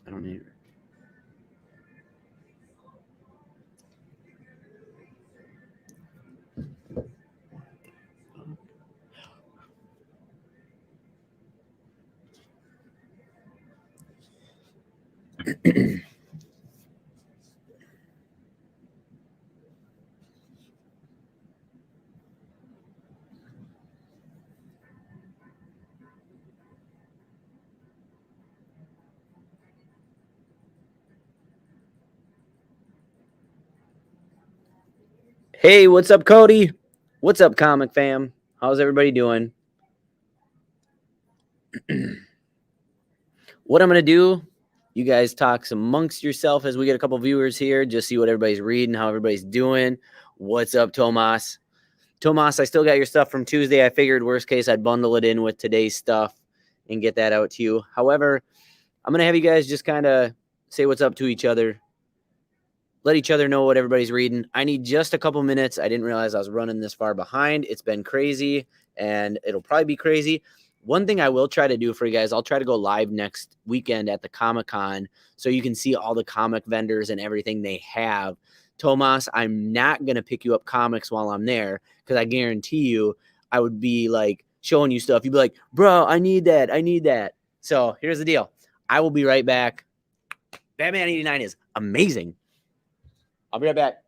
I don't need. Hey, what's up, Cody? What's up, comic fam? How's everybody doing? What I'm going to do, you guys talk amongst yourself as we get a couple viewers here, just see what everybody's reading, how everybody's doing. What's up, Tomas? Tomas, I still got your stuff from Tuesday. I figured worst case I'd bundle it in with today's stuff and get that out to you. However, I'm going to have you guys just kind of say what's up to each other. Let each other know what everybody's reading. I need just a couple minutes. I didn't realize I was running this far behind. It's been crazy, and it'll probably be crazy. One thing I will try to do for you guys, I'll try to go live next weekend at the Comic-Con so you can see all the comic vendors and everything they have. Tomas, I'm not going to pick you up comics while I'm there because I guarantee you I would be like showing you stuff. You'd be like, bro, I need that. I need that. So here's the deal. I will be right back. Batman 89 is amazing. I'll be right back.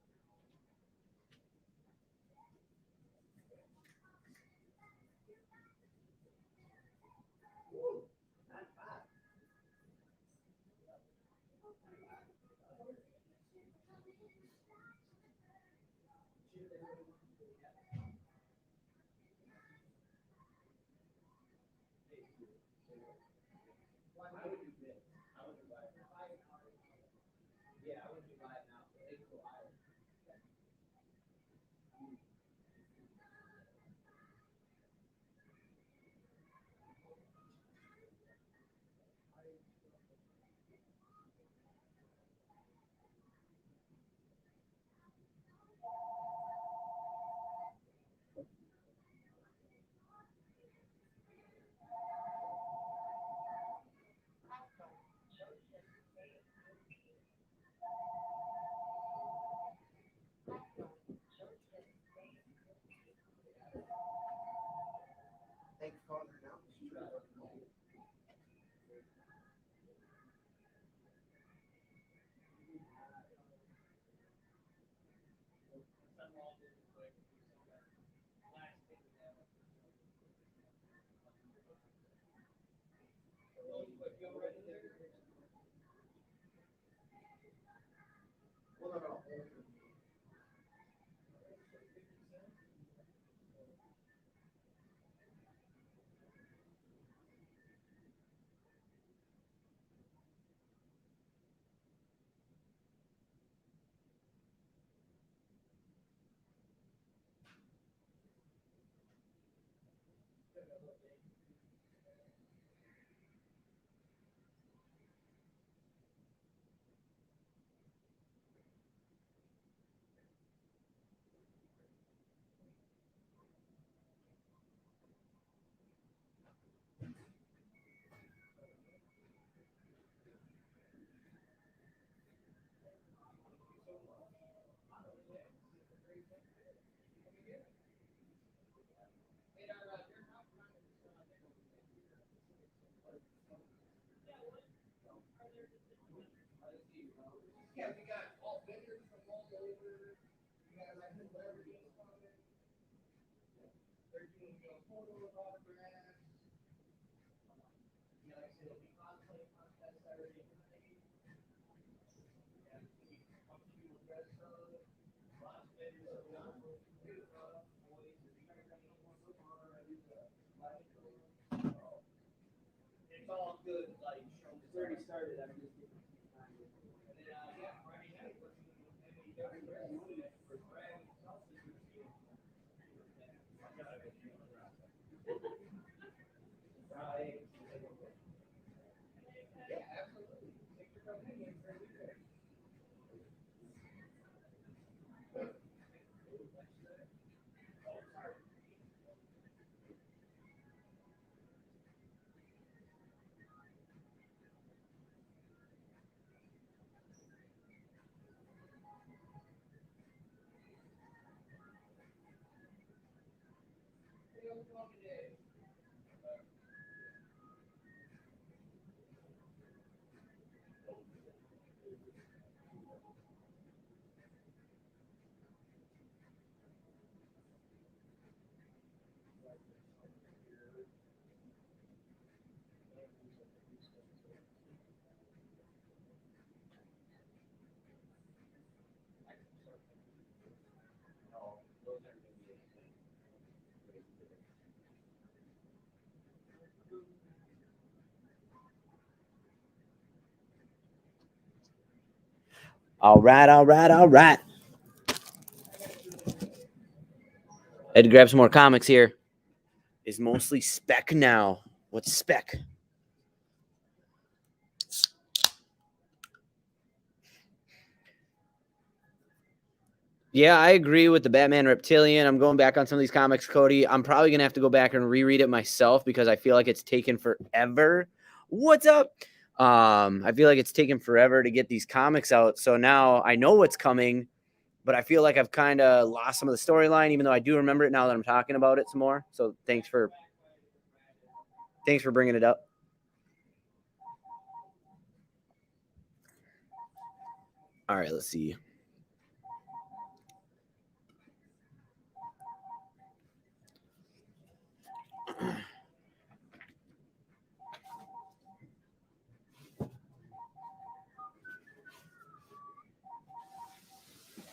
All right, all right, all right. Had to grab some more comics here. It's mostly spec now. What's spec? Yeah, I agree with the Batman Reptilian. I'm going back on some of these comics, Cody. I'm probably going to have to go back and reread it myself because I feel like it's taken forever. What's up? I feel like it's taken forever to get these comics out. So now I know what's coming, but I feel like I've kind of lost some of the storyline, even though I do remember it now that I'm talking about it some more. So thanks for bringing it up. All right, let's see.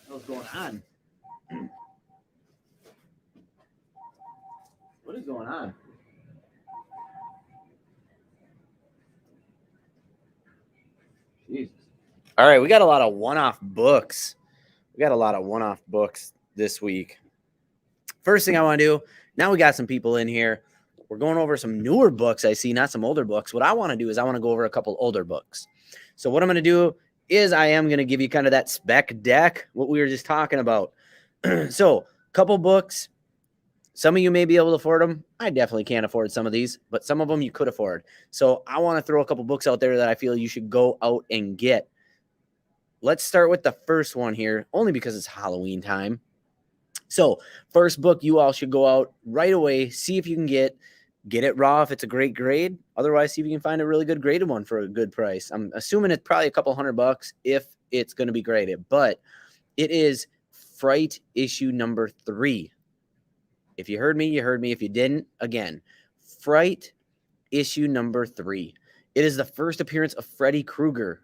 What's going on? What is going on? Jesus. All right, we got a lot of one-off books. This week. First thing I want to do, now we got some people in here. We're going over some newer books I see, not some older books. What I want to do is I want to go over a couple older books. So what I'm going to do is I am going to give you kind of that spec deck, what we were just talking about. So a couple books. Some of you may be able to afford them. I definitely can't afford some of these, but some of them you could afford. So I want to throw a couple books out there that I feel you should go out and get. Let's start with the first one here, only because it's Halloween time. So first book you all should go out right away, see if you can get it raw if it's a great grade. Otherwise, see if you can find a really good graded one for a good price. I'm assuming it's probably a couple $100 if it's going to be graded, but it is Fright issue number 3. If you heard me, you heard me. If you didn't, again, Fright issue number 3. It is the first appearance of Freddy Krueger.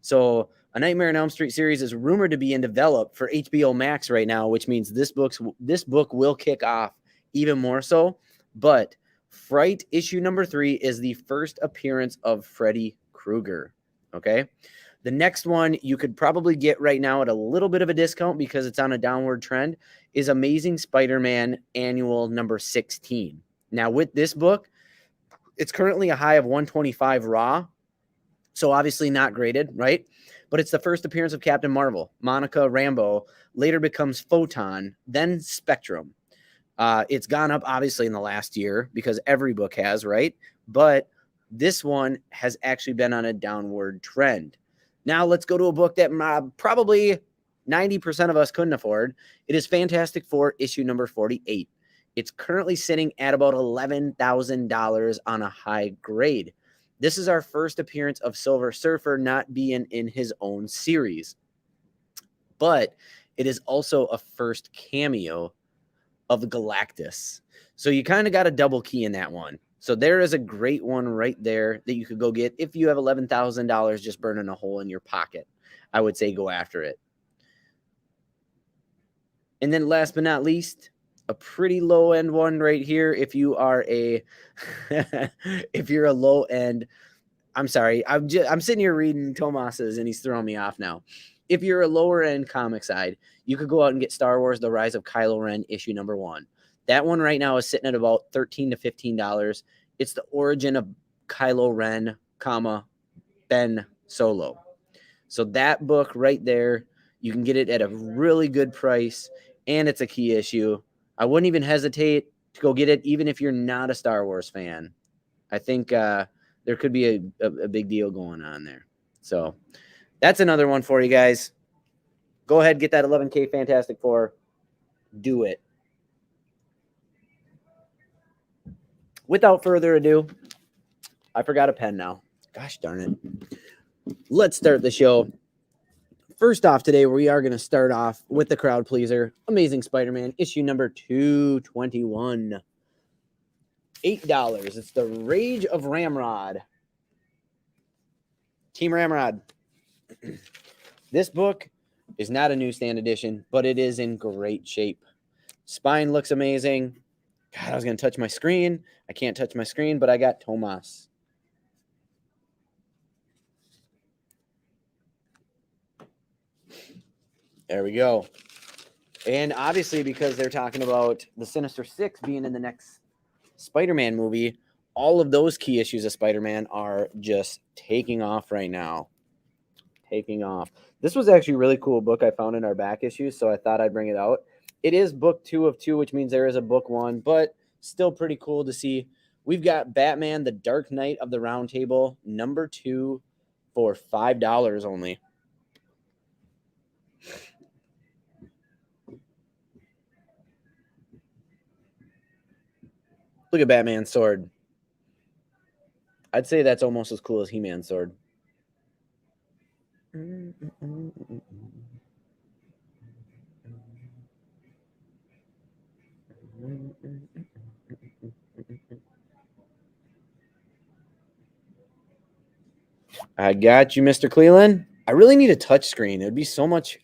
So A Nightmare on Elm Street series is rumored to be in develop for HBO Max right now, which means this book will kick off even more so. But Fright issue number 3 is the first appearance of Freddy Krueger. Okay. The next one you could probably get right now at a little bit of a discount because it's on a downward trend is Amazing Spider-Man Annual number 16. Now with this book, it's currently a high of 125 raw. So obviously not graded, right? But it's the first appearance of Captain Marvel. Monica Rambeau later becomes Photon, then Spectrum. It's gone up obviously in the last year because every book has, right? But this one has actually been on a downward trend. Now let's go to a book that probably 90% of us couldn't afford. It is Fantastic Four issue number 48. It's currently sitting at about $11,000 on a high grade. This is our first appearance of Silver Surfer not being in his own series. But it is also a first cameo of Galactus. So you kind of got a double key in that one. So there is a great one right there that you could go get if you have $11,000 just burning a hole in your pocket. I would say go after it. And then last but not least, a pretty low end one right here. If you are a if you're a low end, I'm sorry, I'm sitting here reading Tomas's and he's throwing me off now. If you're a lower end comic side, you could go out and get Star Wars: The Rise of Kylo Ren issue number 1. That one right now is sitting at about $13 to $15. It's the origin of Kylo Ren, Ben Solo. So that book right there, you can get it at a really good price, and it's a key issue. I wouldn't even hesitate to go get it, even if you're not a Star Wars fan. I think there could be a big deal going on there. So that's another one for you guys. Go ahead, get that 11K Fantastic Four. Do it. without further ado, I forgot a pen now. Gosh darn it. Let's start the show. First off today, we are going to start off with the crowd pleaser, Amazing Spider-Man, issue number 221. $8. It's the Rage of Ramrod. Team Ramrod. This book is not a newsstand edition, but it is in great shape. Spine looks amazing. God, I was going to touch my screen. I can't touch my screen, but I got Tomas. There we go. And obviously, because they're talking about the Sinister Six being in the next Spider-Man movie, all of those key issues of Spider-Man are just taking off right now. Taking off. This was actually a really cool book I found in our back issues, so I thought I'd bring it out. It is book 2 of 2, which means there is a book 1, but still pretty cool to see. We've got Batman, the Dark Knight of the Round Table, number 2 for $5 only. Look at Batman's sword. I'd say that's almost as cool as He-Man's sword. I got you, Mr. Cleveland. I really need a touch screen. It would be so much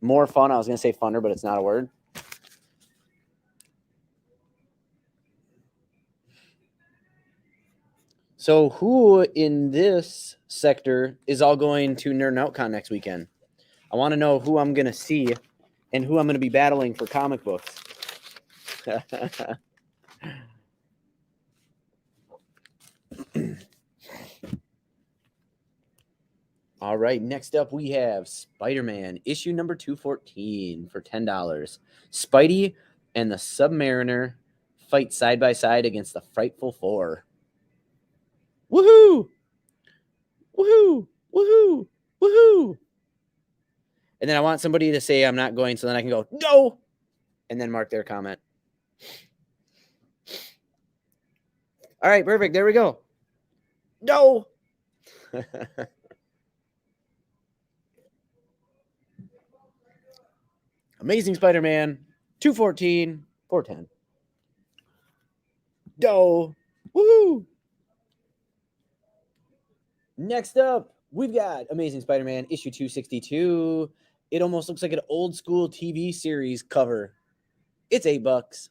more fun. I was going to say funner, but it's not a word. So who in this sector is all going to Nerd and Outcon next weekend? I want to know who I'm going to see and who I'm going to be battling for comic books. All right, next up we have Spider-Man, issue number 214 for $10. Spidey and the Submariner fight side by side against the Frightful Four. Woohoo! Woohoo! Woohoo! Woohoo! And then I want somebody to say I'm not going, so then I can go, no! And then mark their comment. All right, perfect. There we go. No! Amazing Spider-Man, 214, 410. Doe. Woohoo! Next up, we've got Amazing Spider-Man, issue 262. It almost looks like an old school TV series cover. It's $8.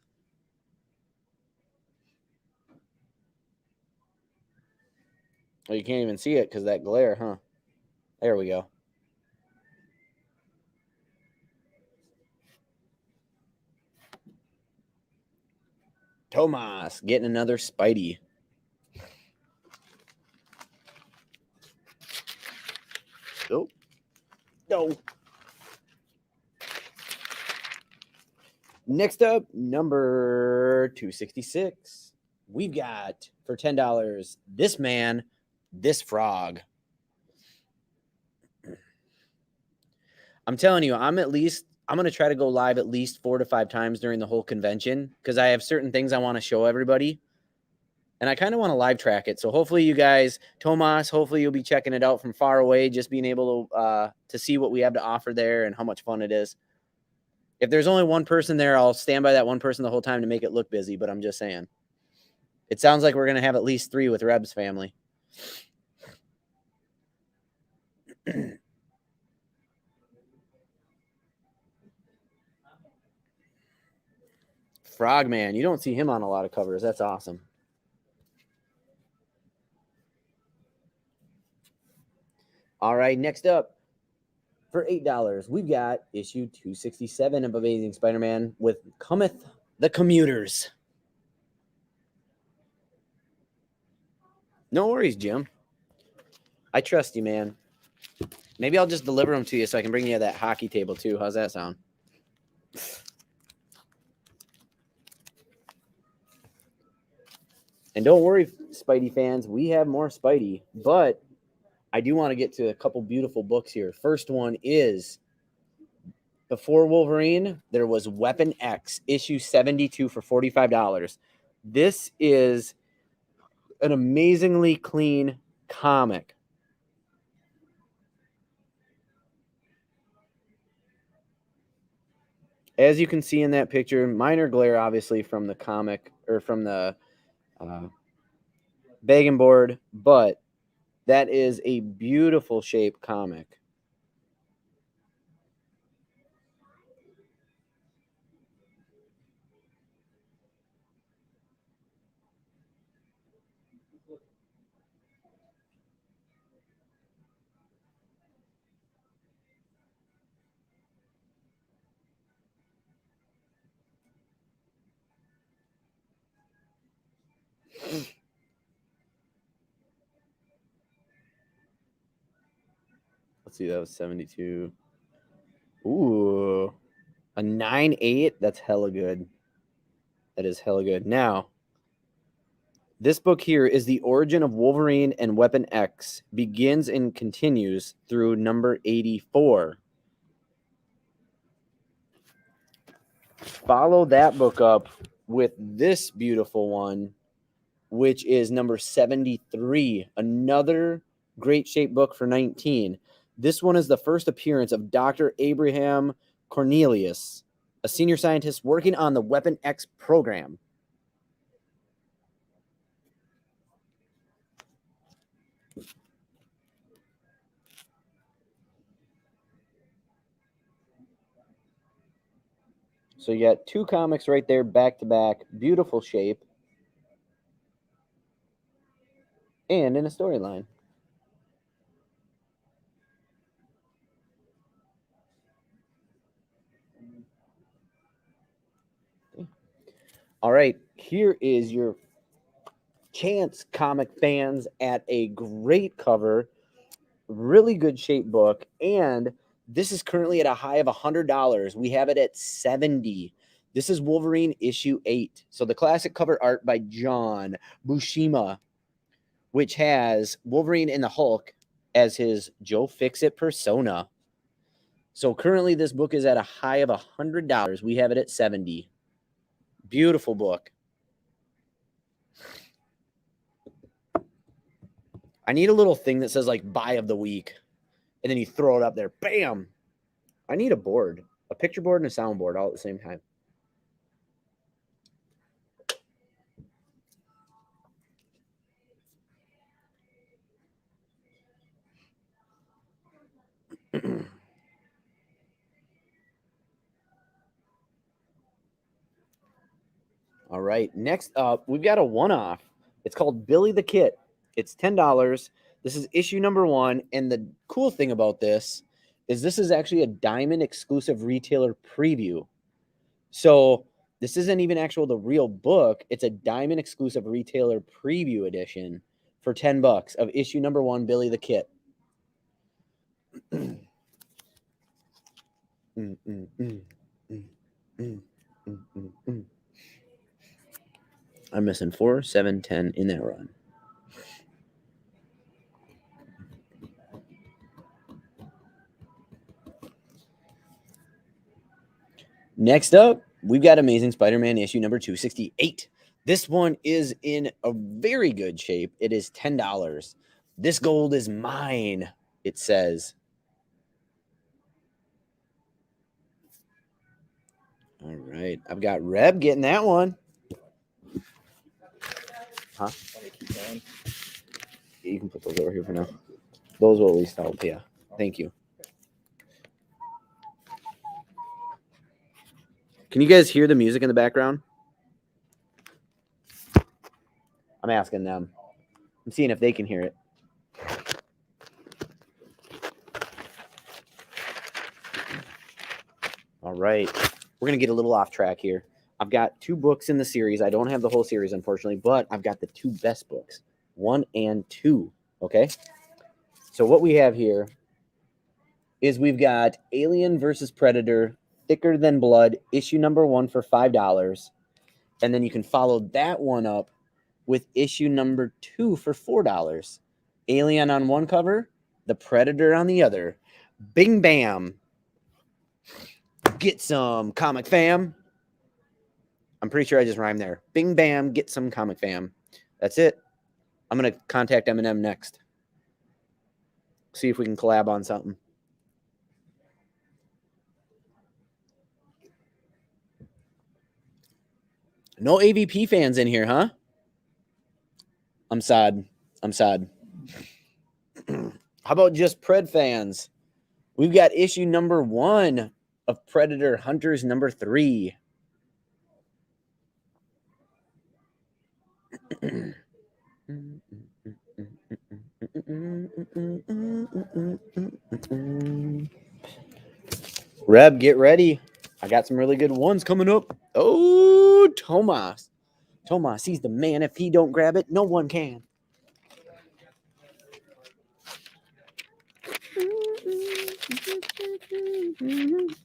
Well, you can't even see it because of that glare, huh? There we go. Tomas getting another Spidey. Oh, no. Next up, number 266. We've got, for $10, This Man, This Frog. I'm telling you, I'm going to try to go live at least 4 to 5 times during the whole convention because I have certain things I want to show everybody. And I kind of want to live track it. So hopefully you guys, Tomas, hopefully you'll be checking it out from far away, just being able to see what we have to offer there and how much fun it is. If there's only one person there, I'll stand by that one person the whole time to make it look busy, but I'm just saying. It sounds like we're going to have at least 3 with Reb's family. Frogman, you don't see him on a lot of covers. That's awesome. All right, next up, for $8, we've got issue 267 of Amazing Spider-Man with Cometh the Commuters. No worries, Jim. I trust you, man. Maybe I'll just deliver them to you so I can bring you that hockey table too. How's that sound? And don't worry, Spidey fans, we have more Spidey, but I do want to get to a couple beautiful books here. First one is, before Wolverine, there was Weapon X, issue 72 for $45. This is an amazingly clean comic. As you can see in that picture, minor glare obviously from the comic or from the bag and board, but that is a beautiful shape comic. Let's see, that was 72. Ooh, a 9.8. That's hella good. That is hella good. Now, this book here is The Origin of Wolverine and Weapon X, begins and continues through number 84. Follow that book up with this beautiful one, which is number 73. Another great shape book for 19. This one is the first appearance of Dr. Abraham Cornelius, a senior scientist working on the Weapon X program. So you got two comics right there, back to back, beautiful shape, and in a storyline. All right, here is your chance, comic fans, at a great cover, really good shape book, and this is currently at a high of $100. We have it at 70. This is Wolverine issue 8. So the classic cover art by John Buscema, which has Wolverine and the Hulk as his Joe Fix-It persona. So currently this book is at a high of $100. We have it at 70. Beautiful book. I need a little thing that says like buy of the week. And then you throw it up there. Bam. I need a board, a picture board and a soundboard all at the same time. All right. Next up, we've got a one-off. It's called Billy the Kit. It's $10. This is issue number 1. And the cool thing about this is actually a Diamond exclusive retailer preview. So this isn't even the real book. It's a Diamond exclusive retailer preview edition for $10 of issue number 1, Billy the Kit. I'm missing 4, 7, 10 in that run. Next up, we've got Amazing Spider-Man issue number 268. This one is in a very good shape. It is $10. This gold is mine, it says. All right. I've got Reb getting that one. Huh? You can put those over here for now. Those will at least help. Yeah. Thank you. Can you guys hear the music in the background? I'm asking them. I'm seeing if they can hear it. All right. We're going to get a little off track here. I've got 2 books in the series. I don't have the whole series, unfortunately, but I've got the 2 best books, 1 and 2. Okay. So what we have here is we've got Alien versus Predator, Thicker Than Blood, issue number 1 for $5. And then you can follow that one up with issue number 2 for $4. Alien on one cover, the Predator on the other. Bing bam. Get some, comic fam. I'm pretty sure I just rhymed there. Bing, bam, get some comic fam. That's it. I'm going to contact Eminem next. See if we can collab on something. No AVP fans in here, huh? I'm sad. How about just Pred fans? We've got issue number 1 of Predator Hunters number 3. Reb, get ready. I got some really good ones coming up. Oh, Tomas. Tomas, he's the man. If he don't grab it, no one can.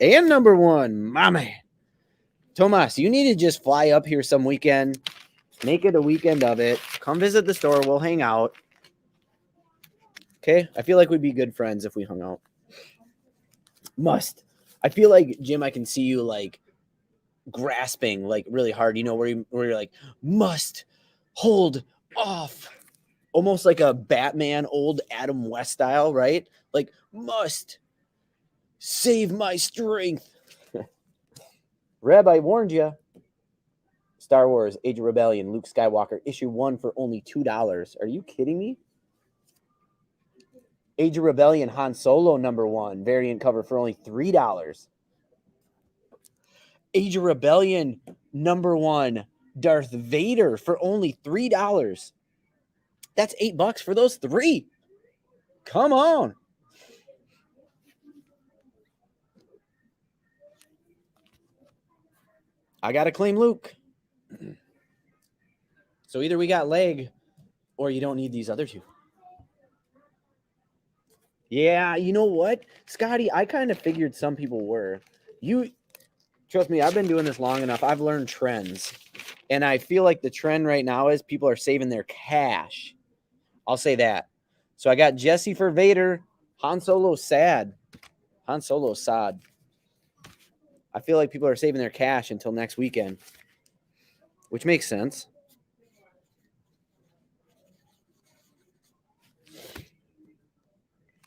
And number 1, my man. Tomas, you need to just fly up here some weekend. Make it a weekend of it. Come visit the store. We'll hang out. Okay? I feel like we'd be good friends if we hung out. Must. I feel like, Jim, I can see you like grasping like really hard, you know, where you're like, must hold off. Almost like a Batman old Adam West style, right? Like, must save my strength. Reb, I warned you. Star Wars, Age of Rebellion, Luke Skywalker, issue 1 for only $2. Are you kidding me? Age of Rebellion, Han Solo number 1, variant cover for only $3. Age of Rebellion number 1, Darth Vader for only $3. That's $8 for those 3. Come on. I got to claim Luke. So either we got leg or you don't need these other 2. Yeah, you know what, Scotty? I kind of figured some people were. You trust me, I've been doing this long enough. I've learned trends. And I feel like the trend right now is people are saving their cash. I'll say that. So I got Jesse for Vader. Han Solo sad. Han Solo sad. I feel like people are saving their cash until next weekend, which makes sense.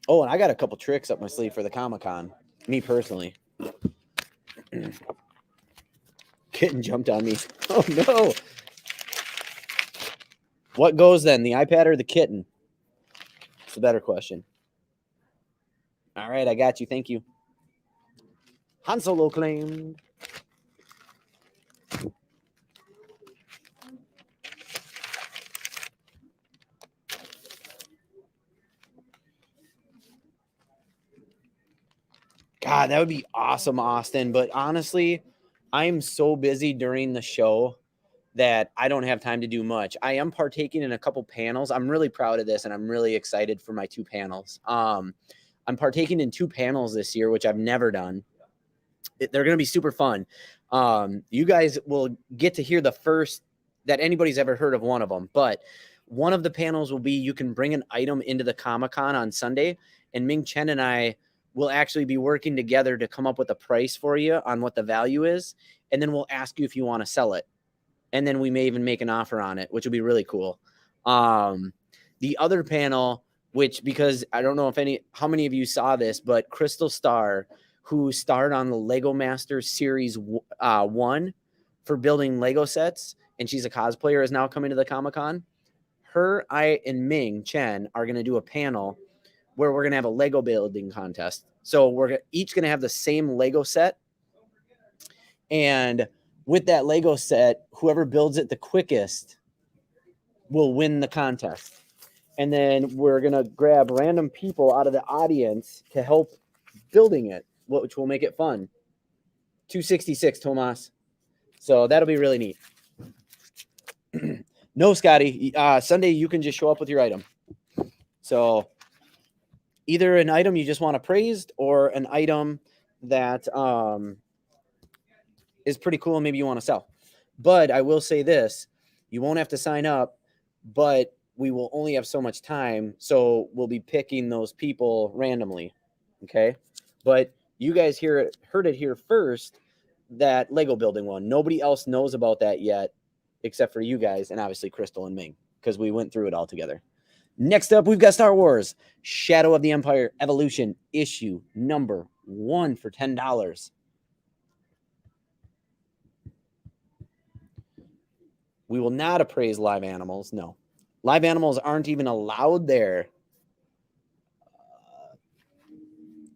Oh, and I got a couple tricks up my sleeve for the Comic-Con. Me personally. Kitten jumped on me. Oh, no. What goes then, the iPad or the kitten? It's a better question. All right, I got you. Thank you. Han Solo claimed. God, that would be awesome, Austin. But honestly, I'm so busy during the show that I don't have time to do much. I am partaking in a couple panels. I'm really proud of this, and I'm really excited for my 2 panels. I'm partaking in 2 panels this year, which I've never done. They're going to be super fun. You guys will get to hear the first that anybody's ever heard of one of them. But one of the panels will be you can bring an item into the Comic-Con on Sunday, and Ming Chen and I will actually be working together to come up with a price for you on what the value is, and then we'll ask you if you want to sell it. And then we may even make an offer on it, which will be really cool. The other panel, which, because I don't know how many of you saw this, but Crystal Starr, who starred on the Lego Masters Series 1 for building Lego sets, and she's a cosplayer, is now coming to the Comic-Con. Her, I, and Ming Chen are going to do a panel where we're going to have a Lego building contest. So we're each going to have the same Lego set. And with that Lego set, whoever builds it the quickest will win the contest. And then we're going to grab random people out of the audience to help building it, which will make it fun. 266, Tomas. So that'll be really neat. No, Scotty. Sunday, you can just show up with your item. So either an item you just want appraised or an item that is pretty cool and maybe you want to sell. But I will say this. You won't have to sign up, but we will only have so much time. So we'll be picking those people randomly. Okay? But you guys heard it here first. that Lego building one. Nobody else knows about that yet, except for you guys and obviously Crystal and Ming, because we went through it all together. Next up, we've got Star Wars Shadow of the Empire Evolution issue number 1 for $10. We will not appraise live animals. No. Live animals aren't even allowed there.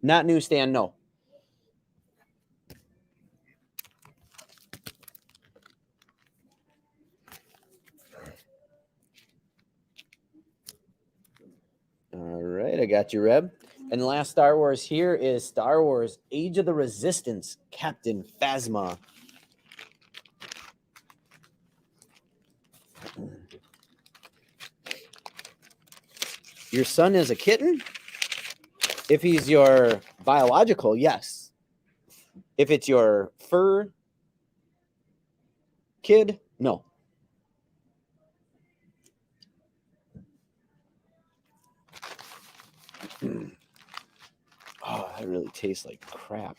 Not Newsstand, no. All right, I got you, Reb. And the last Star Wars here is Star Wars Age of the Resistance, Captain Phasma. Your son is a kitten? If he's your biological, yes. If it's your fur kid, no. Oh, that really tastes like crap.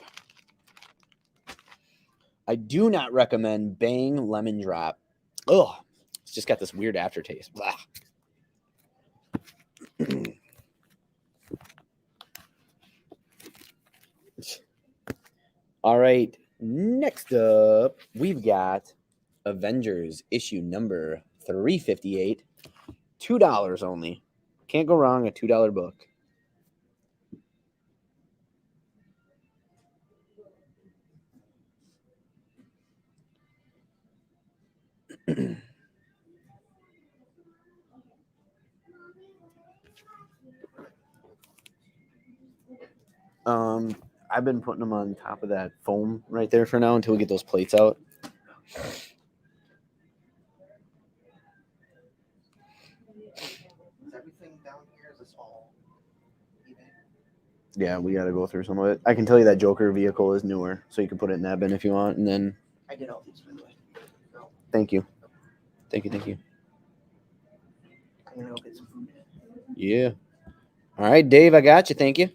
I do not recommend Bang Lemon Drop. Ugh, it's just got this weird aftertaste. Blah. All right, next up, we've got Avengers issue number 358. $2 only. Can't go wrong, a $2 book. I've been putting them on top of that foam right there for now until we get those plates out. Is everything down here? Is this all even? Yeah, we got to go through some of it. I can tell you that Joker vehicle is newer, so you can put it in that bin if you want. And then, I did all these, by the way. So, thank you. Thank you. I'm going to go get some food. Yeah. All right, Dave, I got you. Thank you.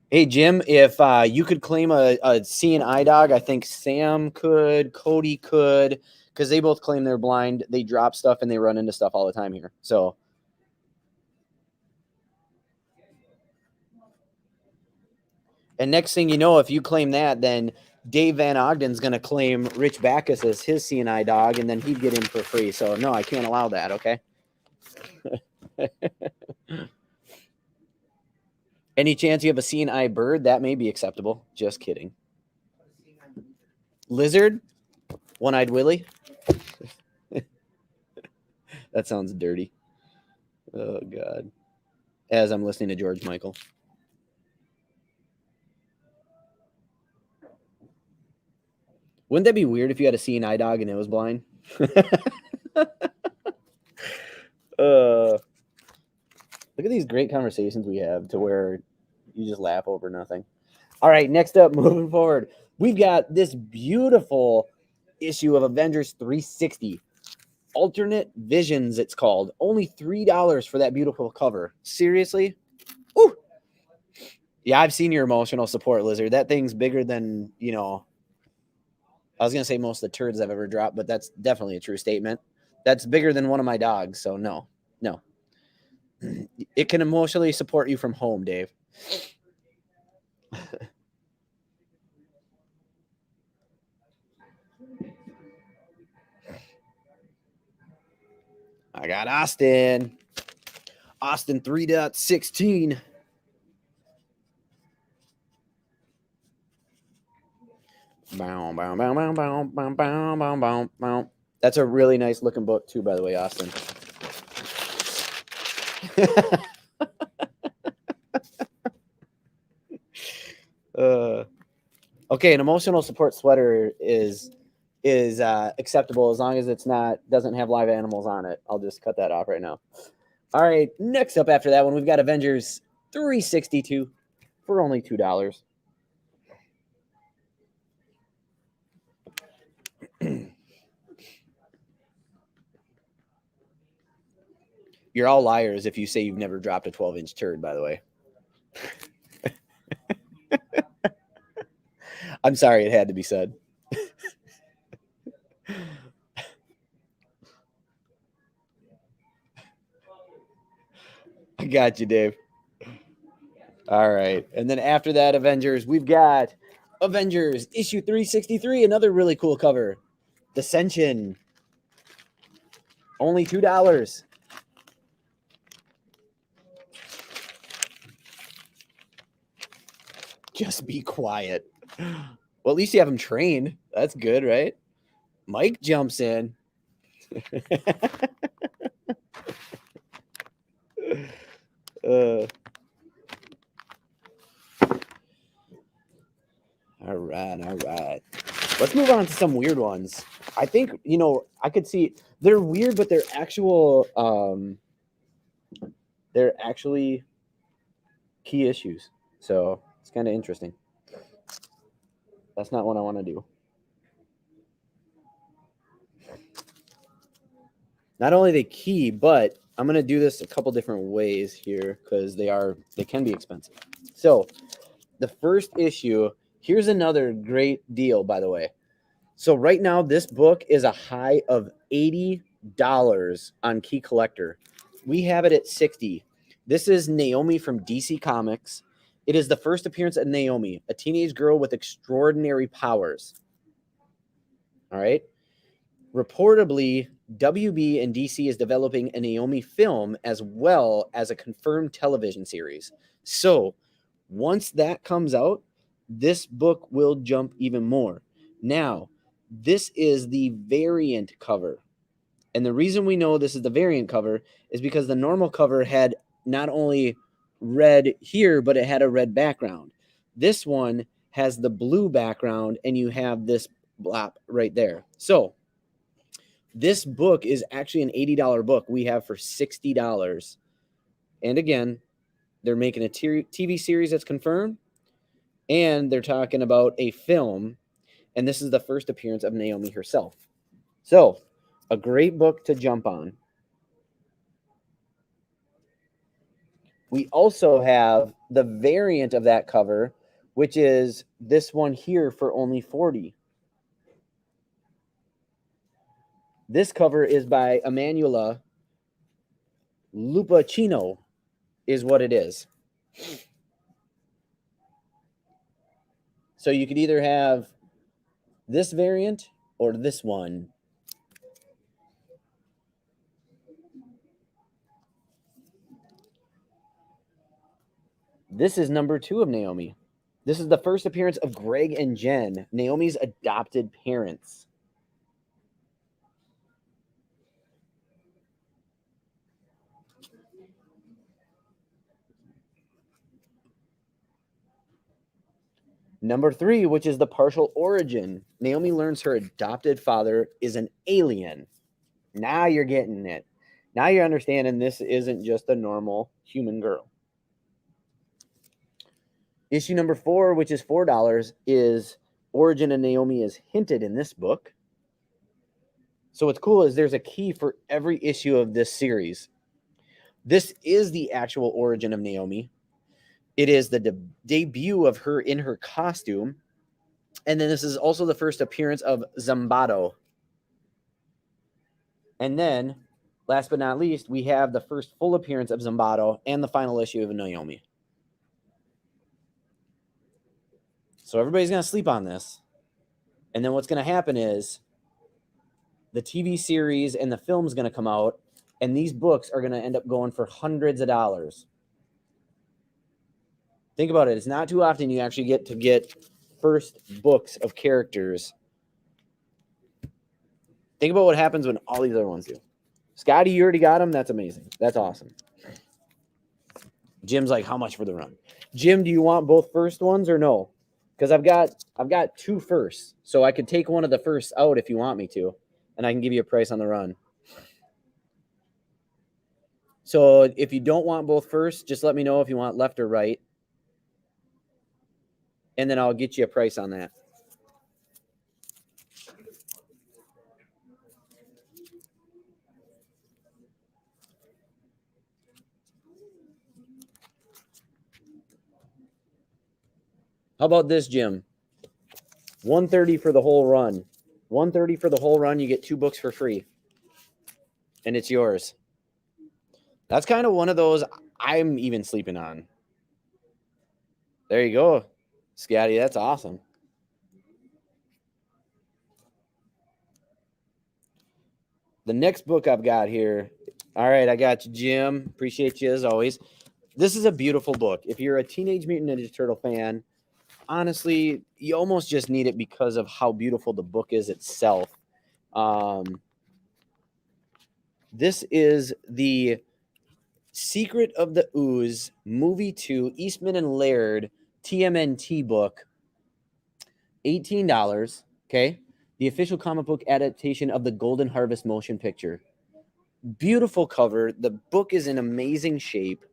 Hey, Jim, if you could claim a C&I dog, I think Sam could, Cody could, because they both claim they're blind. They drop stuff and they run into stuff all the time here. So, and next thing you know, if you claim that, then Dave Van Ogden's going to claim Rich Backus as his C&I dog, and then he'd get him for free. So, no, I can't allow that, okay? Any chance you have a C&I bird? That may be acceptable. Just kidding. Lizard? One-eyed Willie? That sounds dirty. Oh, God. As I'm listening to George Michael. Wouldn't that be weird if you had a C&I dog and it was blind? Look at these great conversations we have to where you just laugh over nothing. All right, next up, moving forward, we've got this beautiful issue of Avengers 360. Alternate Visions, it's called. Only $3 for that beautiful cover. Seriously? Ooh. Yeah, I've seen your emotional support, Lizard. That thing's bigger than, I was going to say most of the turds I've ever dropped, but that's definitely a true statement. That's bigger than one of my dogs, so no. It can emotionally support you from home, Dave. I got Austin 3.16. That's a really nice looking book too, by the way, Austin. Okay, an emotional support sweater is acceptable as long as doesn't have live animals on it. I'll just cut that off right now. All right, next up after that one, we've got Avengers 362 for only $2. You're all liars if you say you've never dropped a 12-inch turd, by the way. I'm sorry, it had to be said. I got you, Dave. All right. And then after that, Avengers, we've got Avengers issue 363, another really cool cover. Dissension. Only $2. Just be quiet. Well, at least you have him trained. That's good, right? Mike jumps in. All right. Let's move on to some weird ones. I think, I could see they're weird, but they're actually key issues. So it's kind of interesting. That's not what I want to do. Not only they key, but I'm going to do this a couple different ways here because they can be expensive. So the first issue, here's another great deal, by the way. So right now, this book is a high of $80 on Key Collector. We have it at $60. This is Naomi from DC Comics. It is the first appearance of Naomi, a teenage girl with extraordinary powers. All right. Reportedly, WB and DC is developing a Naomi film as well as a confirmed television series. So once that comes out, this book will jump even more. Now, this is the variant cover. And the reason we know this is the variant cover is because the normal cover had not only red here, but it had a red background. This one has the blue background, and you have this blop right there. So this book is actually an $80 book we have for $60. And again, they're making a TV series that's confirmed, and they're talking about a film, and this is the first appearance of Naomi herself. So, a great book to jump on. We also have the variant of that cover, which is this one here for only $40. This cover is by Emanuela Lupacchino, is what it is. So you could either have this variant or this one. This is number 2 of Naomi. This is the first appearance of Greg and Jen, Naomi's adopted parents. Number 3, which is the partial origin. Naomi learns her adopted father is an alien. Now you're getting it. Now you're understanding this isn't just a normal human girl. Issue number 4, which is $4, is origin of Naomi is hinted in this book. So what's cool is there's a key for every issue of this series. This is the actual origin of Naomi. It is the debut of her in her costume. And then this is also the first appearance of Zambado. And then, last but not least, we have the first full appearance of Zambado and the final issue of Naomi. So everybody's going to sleep on this. And then what's going to happen is the TV series and the film's going to come out, and these books are going to end up going for hundreds of dollars. Think about it. It's not too often you actually get to get first books of characters. Think about what happens when all these other ones do. Scotty, you already got them? That's amazing. That's awesome. Jim's like, how much for the run? Jim, do you want both first ones or no? Because I've got 2 firsts. So I could take one of the firsts out if you want me to, and I can give you a price on the run. So if you don't want both firsts, just let me know if you want left or right. And then I'll get you a price on that. How about this, Jim? $130 for the whole run. $130 for the whole run. You get 2 books for free, and it's yours. That's kind of one of those I'm even sleeping on. There you go, Scotty. That's awesome. The next book I've got here. All right, I got you, Jim. Appreciate you as always. This is a beautiful book. If you're a Teenage Mutant Ninja Turtle fan, honestly, you almost just need it because of how beautiful the book is itself. This is the Secret of the Ooze Movie 2 Eastman and Laird TMNT book. $18. Okay. The official comic book adaptation of the Golden Harvest motion picture. Beautiful cover. The book is in amazing shape.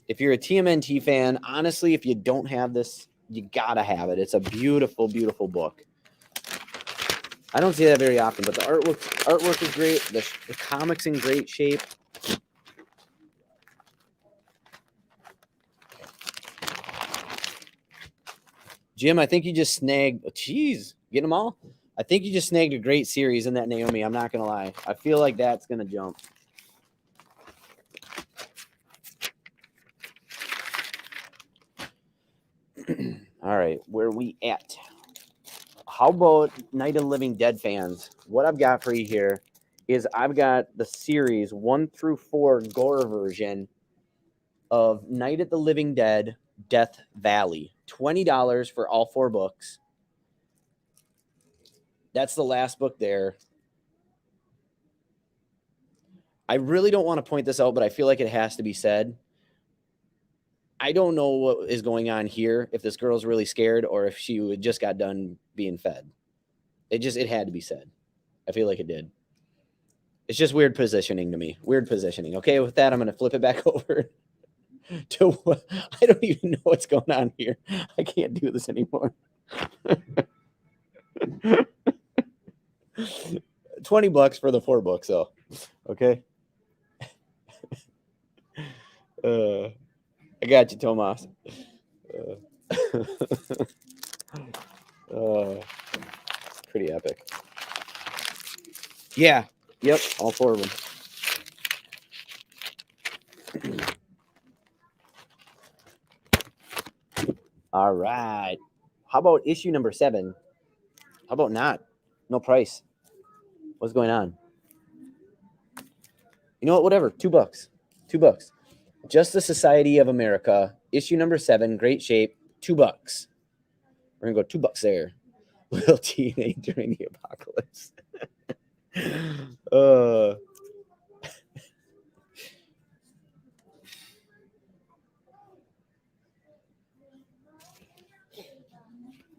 If you're a TMNT fan, honestly, if you don't have this, you gotta have it. It's a beautiful, beautiful book. I don't see that very often, but the artwork is great. The comic's in great shape. Jim, I think you just snagged. Geez, getting them all. I think you just snagged a great series in that Naomi. I'm not gonna lie. I feel like that's gonna jump. All right, where we at? How about Night of the Living Dead fans? What I've got for you here is I've got the series 1 through 4 gore version of Night of the Living Dead Death Valley. $20 for all 4 books. That's the last book there. I really don't want to point this out, but I feel like it has to be said. I don't know what is going on here, if this girl's really scared or if she just got done being fed. It had to be said. I feel like it did. It's just weird positioning to me. Weird positioning. Okay, with that, I'm going to flip it back over to I don't even know what's going on here. I can't do this anymore. $20 for the 4 books, though. Okay. I got you, Tomas. Pretty epic. Yeah. Yep. All 4 of them. All right. How about issue number 7? How about not? No price. What's going on? You know what? Whatever. $2. $2. Justice Society of America, issue number 7, great shape, $2. We're gonna go $2 there. Little teenage during the apocalypse.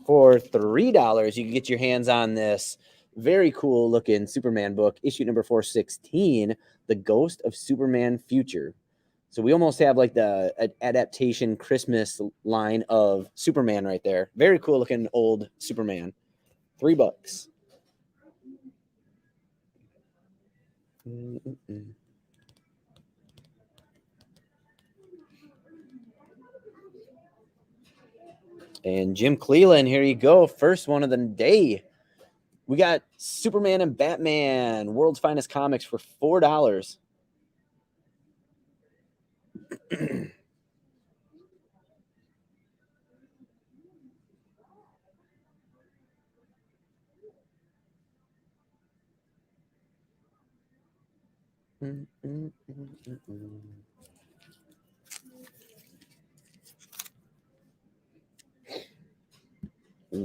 For $3, you can get your hands on this very cool looking Superman book, issue number 416, The Ghost of Superman Future. So we almost have like the adaptation Christmas line of Superman right there. Very cool looking old Superman. $3. And Jim Cleland, here you go. First one of the day. We got Superman and Batman, World's Finest Comics for $4.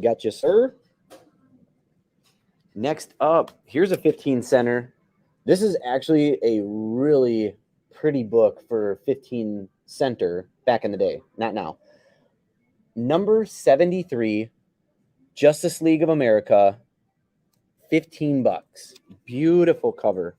Got you, sir. Next up, here's a 15 center. This is actually a really pretty book for 15 center back in the day, not now. Number 73, Justice League of America, $15. Beautiful cover.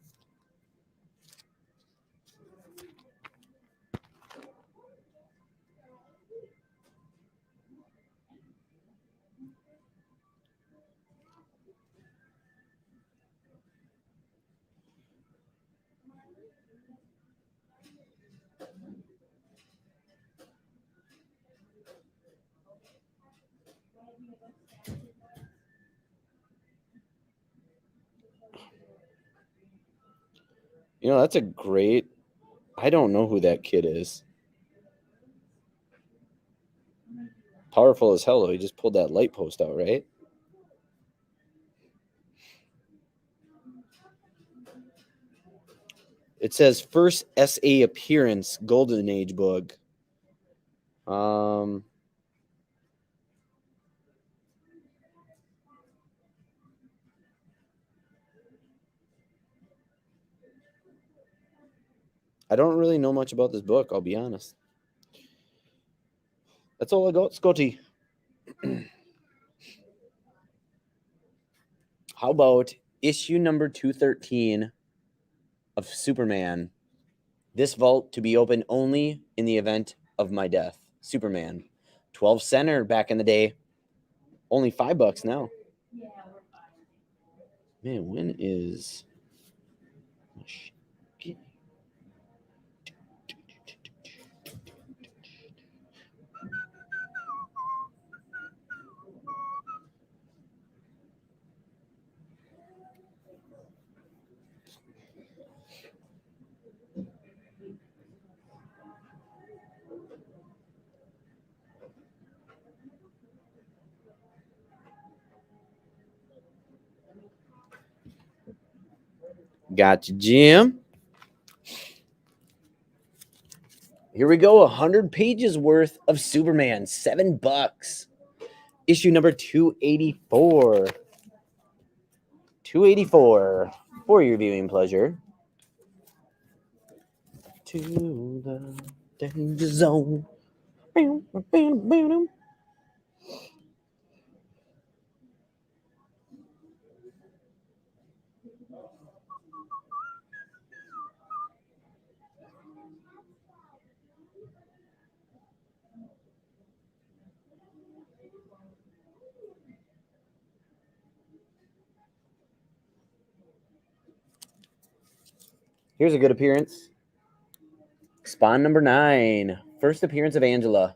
You know, that's a great... I don't know who that kid is. Powerful as hell, though. He just pulled that light post out, right? It says first SA appearance, Golden Age book. I don't really know much about this book, I'll be honest. That's all I got, Scotty. How about issue number 213 of Superman? This vault to be opened only in the event of my death. Superman. 12 center back in the day. Only $5 now. Man, when is... Gotcha, Jim. Here we go. 100 pages worth of Superman. $7. Issue number 284. 284 for your viewing pleasure. To the danger zone. Here's a good appearance. Spawn number 9. First appearance of Angela.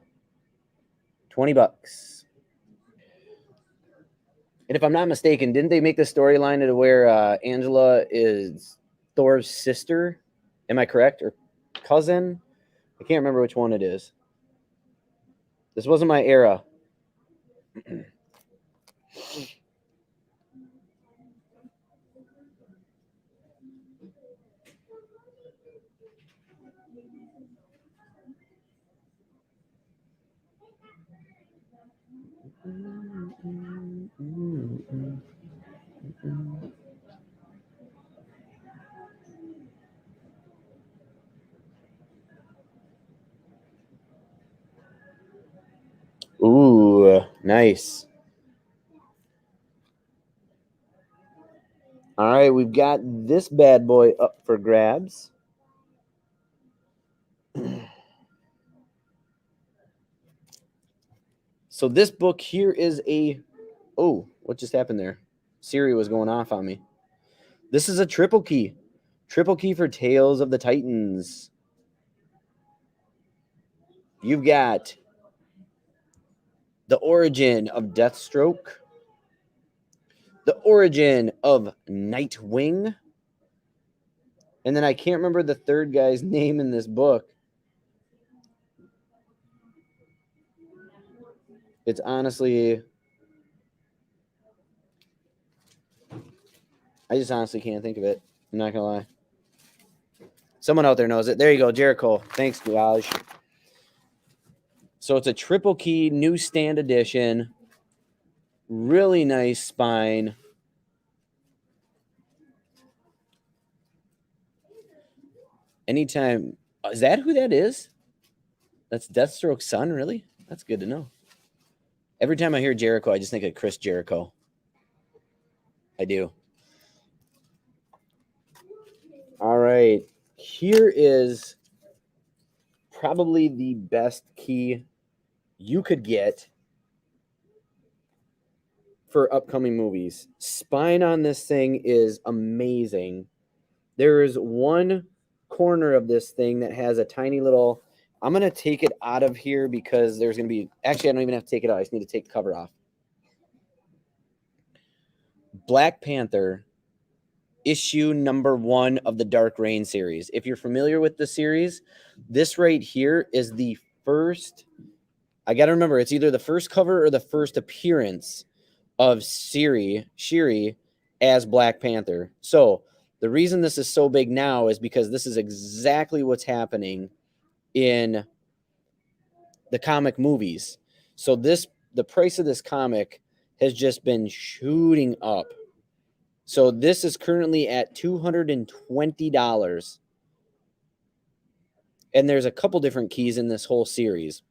$20. And if I'm not mistaken, didn't they make the storyline to where Angela is Thor's sister? Am I correct? Or cousin? I can't remember which one it is. This wasn't my era. Ooh, nice. All right, we've got this bad boy up for grabs. So this book here is a... Oh, what just happened there? Siri was going off on me. This is a triple key. Triple key for Tales of the Titans. You've got the origin of Deathstroke, the origin of Nightwing, and then I can't remember the third guy's name in this book. It's honestly... I just honestly can't think of it. I'm not going to lie. Someone out there knows it. There you go, Jericho. Thanks, Josh. So it's a triple key newsstand edition. Really nice spine. Anytime. Is that who that is? That's Deathstroke's son, really? That's good to know. Every time I hear Jericho, I just think of Chris Jericho. I do. All right. Here is probably the best key you could get for upcoming movies. Spine on this thing is amazing. There is one corner of this thing that has a tiny little... I'm going to take it out of here because there's going to be... Actually, I don't even have to take it out. I just need to take the cover off. Black Panther issue number 1 of the Dark Reign series. If you're familiar with the series, this right here is the first, I got to remember, it's either the first cover or the first appearance of Shiri as Black Panther. So the reason this is so big now is because this is exactly what's happening in the comic movies. So the price of this comic has just been shooting up. So this is currently at $220. And there's a couple different keys in this whole series.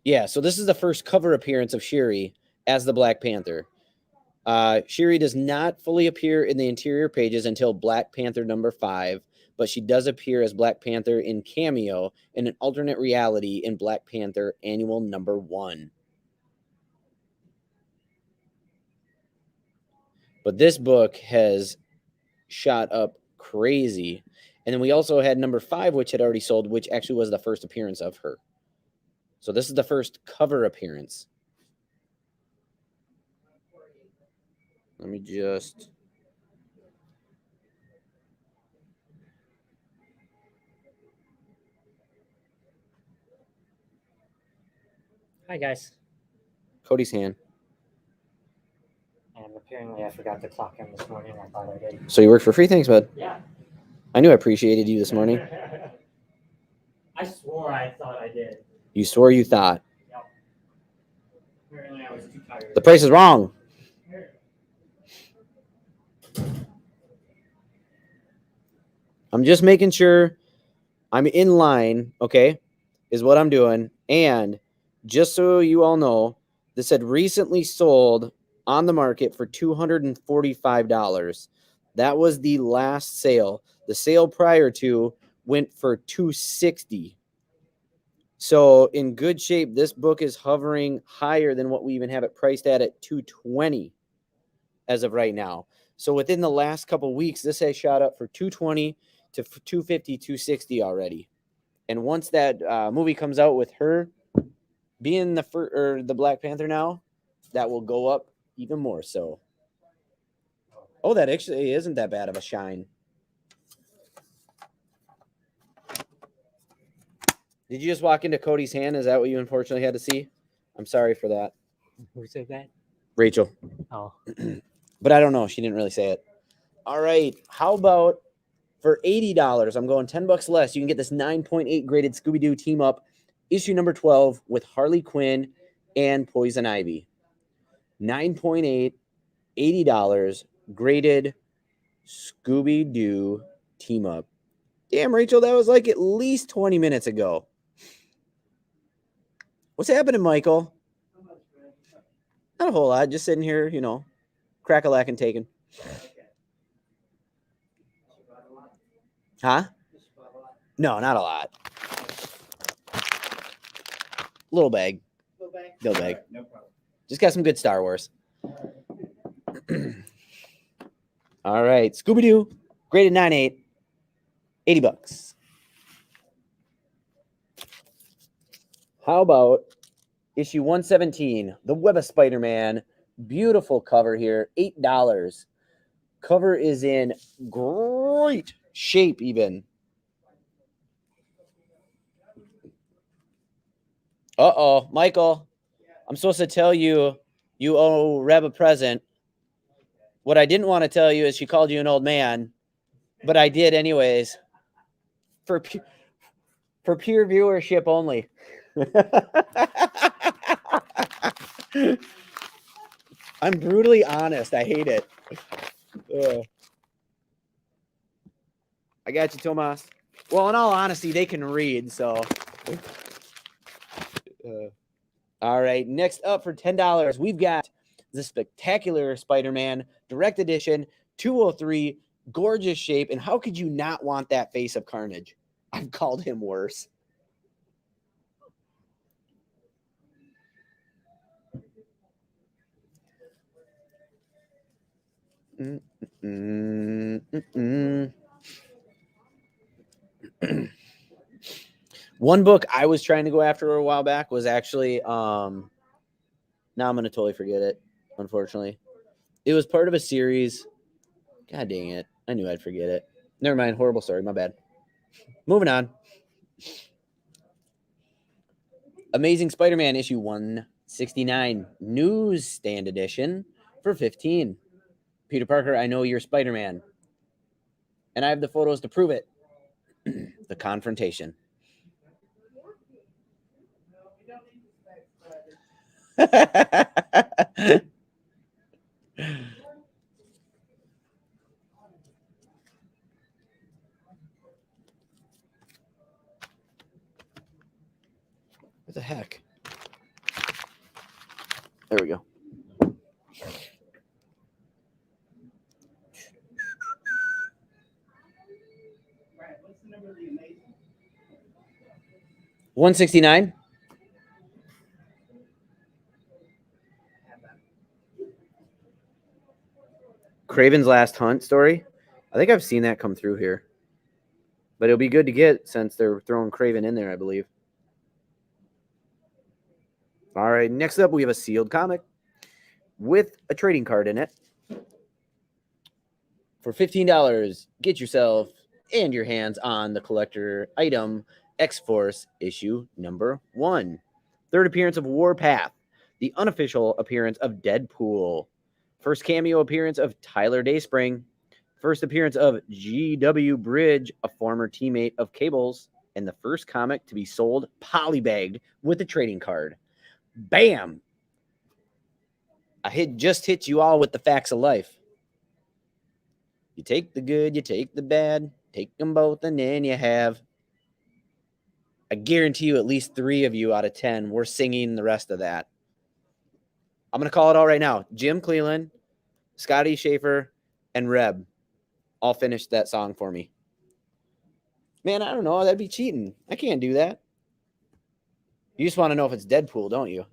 Yeah, so this is the first cover appearance of Shiri as the Black Panther. Shiri does not fully appear in the interior pages until Black Panther number 5, but she does appear as Black Panther in cameo in an alternate reality in Black Panther Annual number 1. But this book has shot up crazy. And then we also had number 5, which had already sold, which actually was the first appearance of her. So this is the first cover appearance. Let me just... Hi, guys. Cody's hand. And apparently I forgot to clock in this morning. I thought I did. So you work for free? Thanks, bud. Yeah. I knew I appreciated you this morning. I swore I thought I did. You swore you thought. Yep. Apparently I was too tired. The price is wrong. I'm just making sure I'm in line, okay, is what I'm doing. And just so you all know, this had recently sold on the market for $245. That was the last sale. The sale prior to went for $260. So in good shape, this book is hovering higher than what we even have it priced at $220 as of right now. So within the last couple of weeks, this has shot up for $220 to $250, $260 already. And once that movie comes out with her being the Black Panther now, that will go up even more so. Oh, that actually isn't that bad of a shine. Did you just walk into Cody's hand? Is that what you unfortunately had to see? I'm sorry for that. Who said that? Rachel. Oh. But I don't know. She didn't really say it. All right. How about for $80? I'm going $10 less. You can get this 9.8 graded Scooby-Doo team up, issue number 12 with Harley Quinn and Poison Ivy. 9.8, $80 graded Scooby-Doo team up. Damn, Rachel, that was like at least 20 minutes ago. What's happening, Michael? Not a whole lot. Just sitting here, crack-a-lack-and taking. Huh? No, not a lot. Little bag. Little bag. No problem. Just got some good Star Wars. All right. Scooby-Doo, graded 9.8, $80. How about issue 117, The Web of Spider-Man. Beautiful cover here, $8. Cover is in great shape even. Uh-oh, Michael, I'm supposed to tell you you owe Reb a present. What I didn't want to tell you is she called you an old man, but I did anyways. For pure viewership only. I'm brutally honest. I hate it. I got you, Tomas. Well, in all honesty, they can read, so. All right, next up for $10, we've got the Spectacular Spider-Man Direct Edition 203, gorgeous shape. And how could you not want that face of Carnage? I've called him worse. One book I was trying to go after a while back was actually now I'm gonna totally forget it. unfortunately. It was part of a series. God dang it. I knew I'd forget it. Never mind. Horrible story. My bad. Moving on. Amazing Spider-Man issue 169, Newsstand edition for 15. Peter Parker, I know you're Spider-Man. And I have the photos to prove it. The confrontation. What the heck? There we go. Right, what's the number of the Amazing? 169. Craven's Last Hunt story. I think I've seen that come through here. But it'll be good to get since they're throwing Craven in there, I believe. All right, next up we have a sealed comic with a trading card in it. For $15, get yourself and your hands on the collector item X-Force issue number 1. Third appearance of Warpath. The unofficial appearance of Deadpool. First cameo appearance of Tyler Dayspring. First appearance of G.W. Bridge, a former teammate of Cable's. And the first comic to be sold polybagged with a trading card. Bam! I just hit you all with the facts of life. You take the good, you take the bad, take them both, and then you have. I guarantee you at least 3 of you out of 10 were singing the rest of that. I'm going to call it all right now. Jim Cleland, Scotty Schaefer, and Reb all finished that song for me. Man, I don't know. That'd be cheating. I can't do that. You just want to know if it's Deadpool, don't you?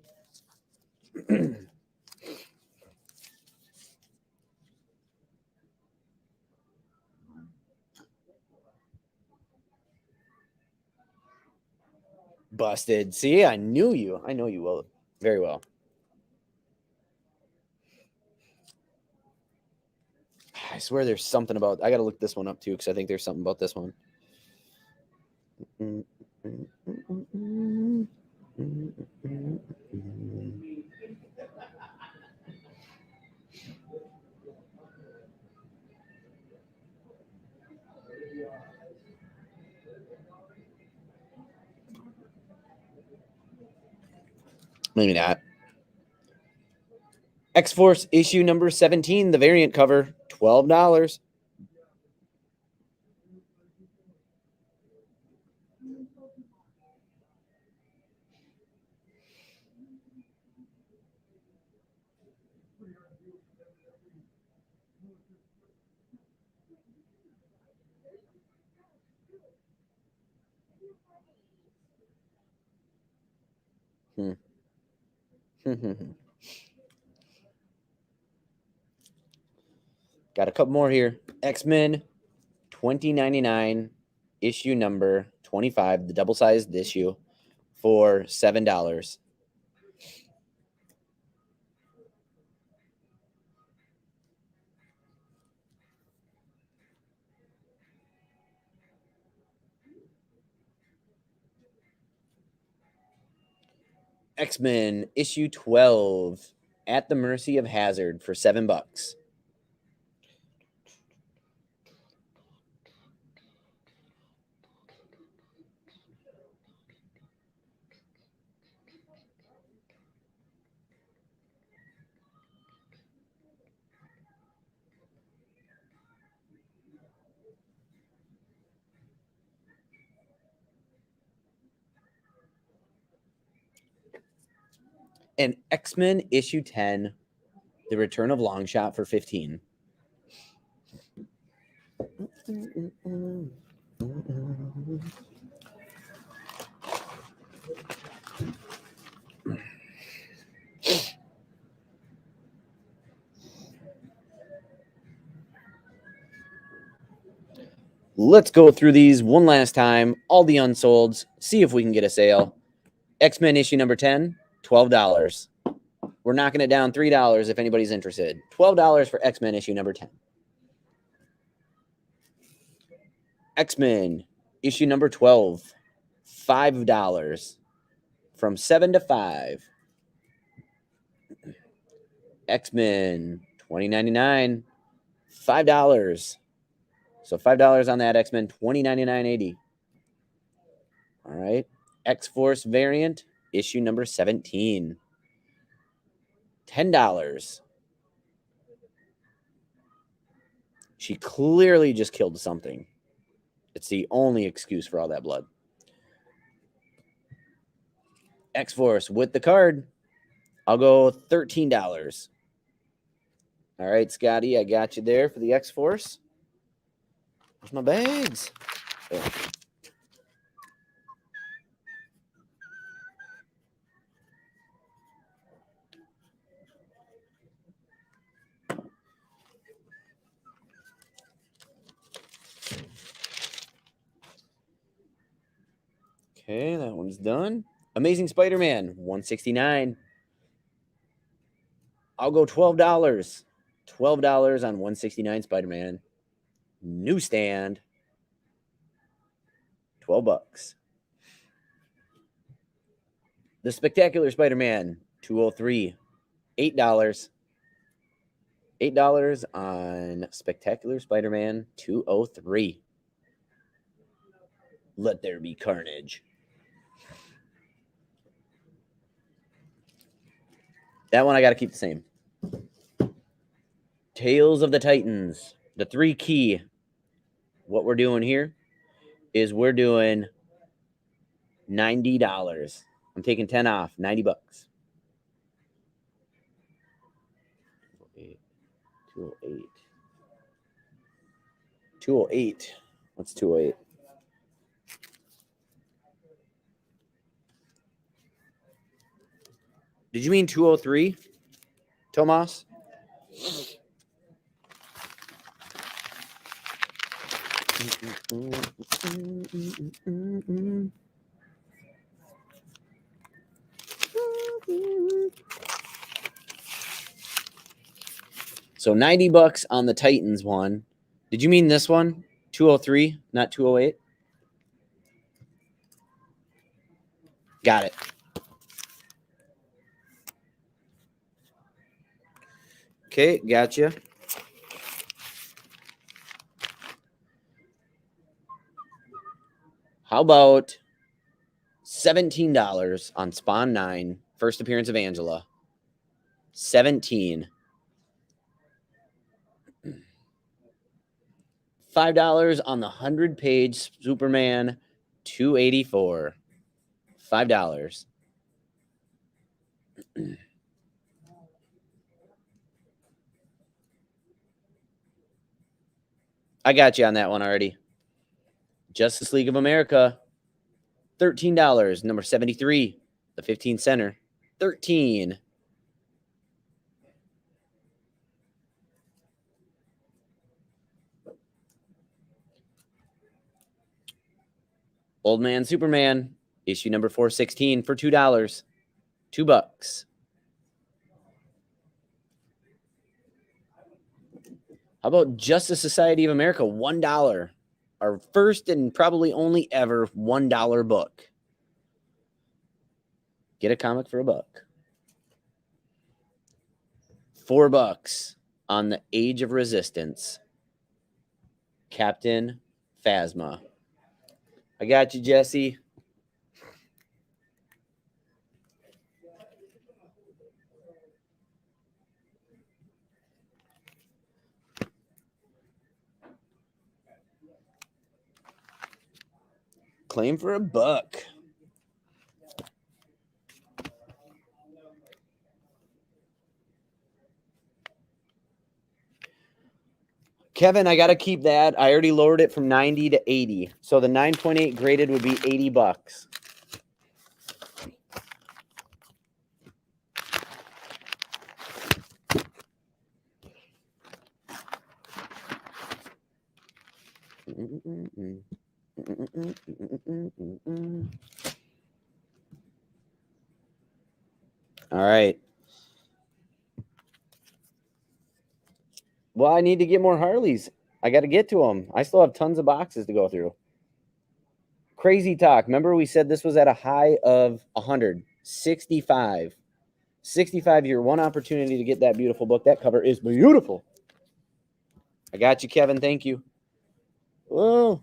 Busted. See, I knew you. I know you will very well. I swear there's something about. I got to look this one up too because I think there's something about this one. Maybe not. X-Force issue number 17, the variant cover, $12. Got a couple more here. X-Men 2099 issue number 25, the double-sized issue for $7. X-Men issue 12, At the Mercy of Hazard for $7. And X-Men issue 10, The Return of Longshot for $15. Let's go through these one last time, all the unsolds, see if we can get a sale. X-Men issue number 10, $12. We're We're knocking it down $3 if anybody's interested. $12 for X-Men issue number 10. X-Men issue number 12. $5. From 7 to 5. X-Men 2099. $5. So $5 on that X-Men 2099.80. All right. X-Force variant issue number 17. $10. She clearly just killed something. It's the only excuse for all that blood. X-Force with the card. I'll go $13. All right, Scotty, I got you there for the X-Force. Where's my bags? There. Okay, that one's done. Amazing Spider-Man, $169. I'll go $12. $12 on 169 Spider-Man. Newsstand, $12. The Spectacular Spider-Man, $203. $8. $8 on Spectacular Spider-Man 203. Let there be carnage. That one I got to keep the same. Tales of the Titans. The 3 key. What we're doing here is we're doing $90. I'm taking 10 off. $90. 208. 208. What's 208? Did you mean 203, Tomas? So $90 on the Titans one. Did you mean this one? 203, not 208? Got it. Okay, gotcha. How about $17 on Spawn 9, first appearance of Angela? 17. $5 on the 100-page Superman 284. $5. I got you on that one already. Justice League of America, $13. Number 73, the 15 center, 13. Old Man Superman, issue number 416 for $2. $2. How about Justice Society of America, $1. Our first and probably only ever $1 book. Get a comic for $1. $4 on the Age of Resistance. Captain Phasma. I got you, Jesse. Claim for $1. Kevin, I got to keep that. I already lowered it from 90 to 80. So the 9.8 graded would be $80. All right. Well, I need to get more Harleys. I got to get to them. I still have tons of boxes to go through. Crazy Talk. Remember we said this was at a high of 165. 65, your one opportunity to get that beautiful book. That cover is beautiful. I got you, Kevin. Thank you. Whoa.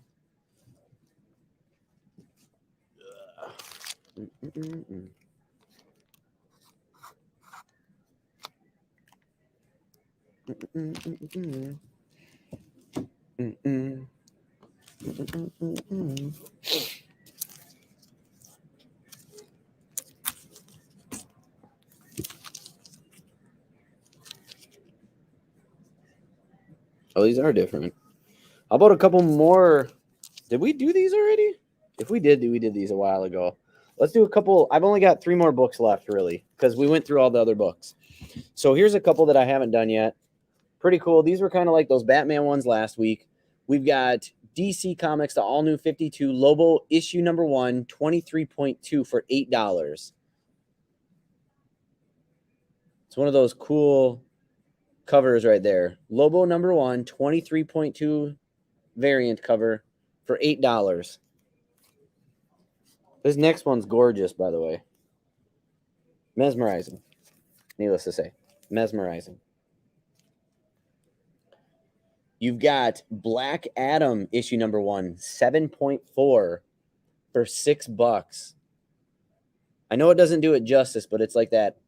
Oh, these are different. How about a couple more? Did we do these already? If we did these a while ago. Let's do a couple. I've only got 3 more books left, really, because we went through all the other books. So here's a couple that I haven't done yet. Pretty cool. These were kind of like those Batman ones last week. We've got DC Comics, the all-new 52, Lobo issue number 1, 23.2 for $8. It's one of those cool covers right there. Lobo number 1, 23.2 variant cover for $8. This next one's gorgeous, by the way. Mesmerizing. Needless to say, mesmerizing. You've got Black Adam issue number 1, 7.4 for $6. I know it doesn't do it justice, but it's like that,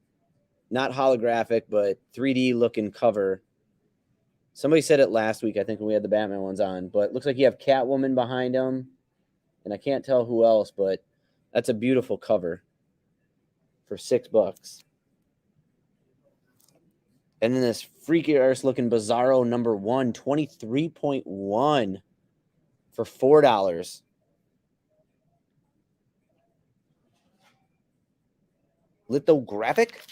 not holographic, but 3D looking cover. Somebody said it last week, I think, when we had the Batman ones on, but it looks like you have Catwoman behind him, and I can't tell who else, but that's a beautiful cover for $6. And then this freaky arse looking Bizarro number 1, 23.1 for $4. Lithographic?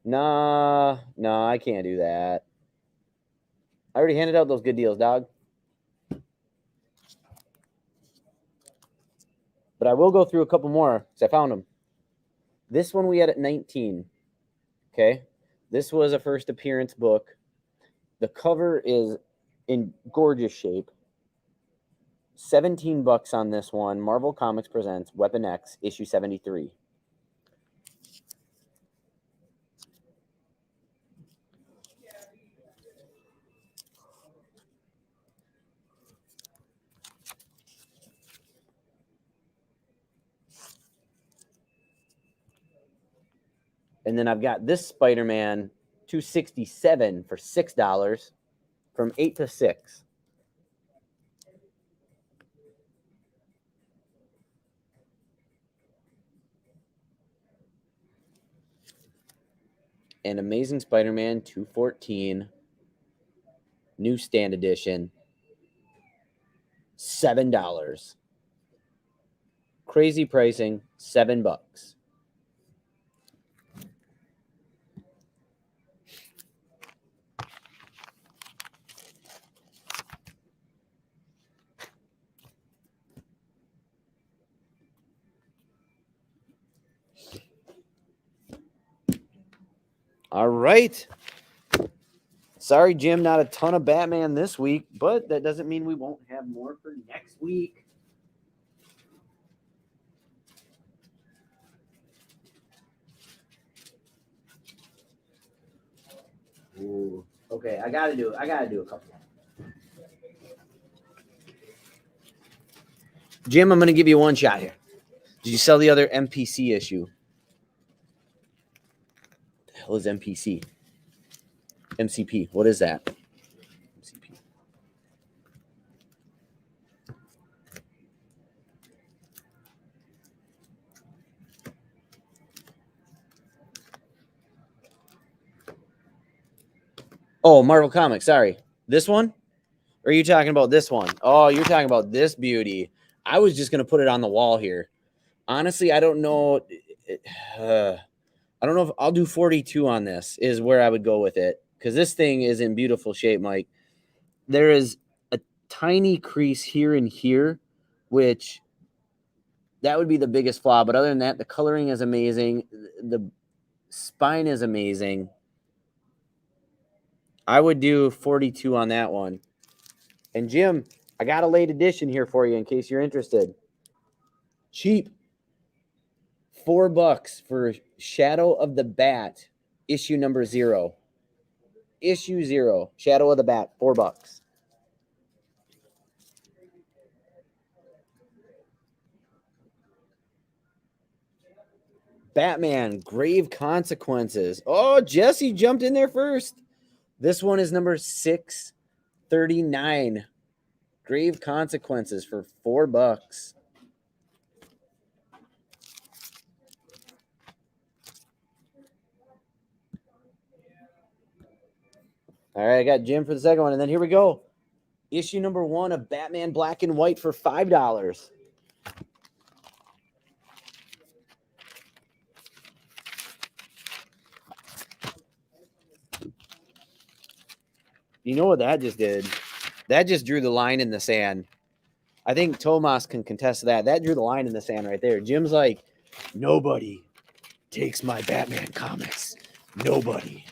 Nah, I can't do that. I already handed out those good deals, dog. But I will go through a couple more because I found them. This one we had at 19. Okay. This was a first appearance book. The cover is in gorgeous shape. $17 on this one. Marvel Comics presents Weapon X issue 73. And then I've got this Spider-Man 267 for $6 from 8 to 6. And Amazing Spider-Man 214 Newsstand edition, $7. Crazy pricing, $7. All right. Sorry, Jim, not a ton of Batman this week, but that doesn't mean we won't have more for next week. Ooh. Okay, I gotta do a couple. Jim, I'm gonna give you one shot here. Did you sell the other MPC issue? What the hell is MPC? MCP. What is that? MCP. Oh, Marvel Comics. Sorry. This one? Or are you talking about this one? Oh, you're talking about this beauty. I was just going to put it on the wall here. Honestly, I don't know. I don't know if I'll do 42 on this is where I would go with it. Because this thing is in beautiful shape, Mike. There is a tiny crease here and here, which That would be the biggest flaw. But other than that, the coloring is amazing. The spine is amazing. I would do 42 on that one. And Jim, I got a late edition here for you in case you're interested. Cheap. $4 for Shadow of the Bat, issue number 0. Issue 0, Shadow of the Bat, $4. Batman, Grave Consequences. Oh, Jesse jumped in there first. This one is number 639. Grave Consequences for $4. All right, I got Jim for the second one. And then here we go. Issue number 1 of Batman Black and White for $5. You know what that just did? That just drew the line in the sand. I think Tomas can contest that. That drew the line in the sand right there. Jim's like, nobody takes my Batman comics. Nobody.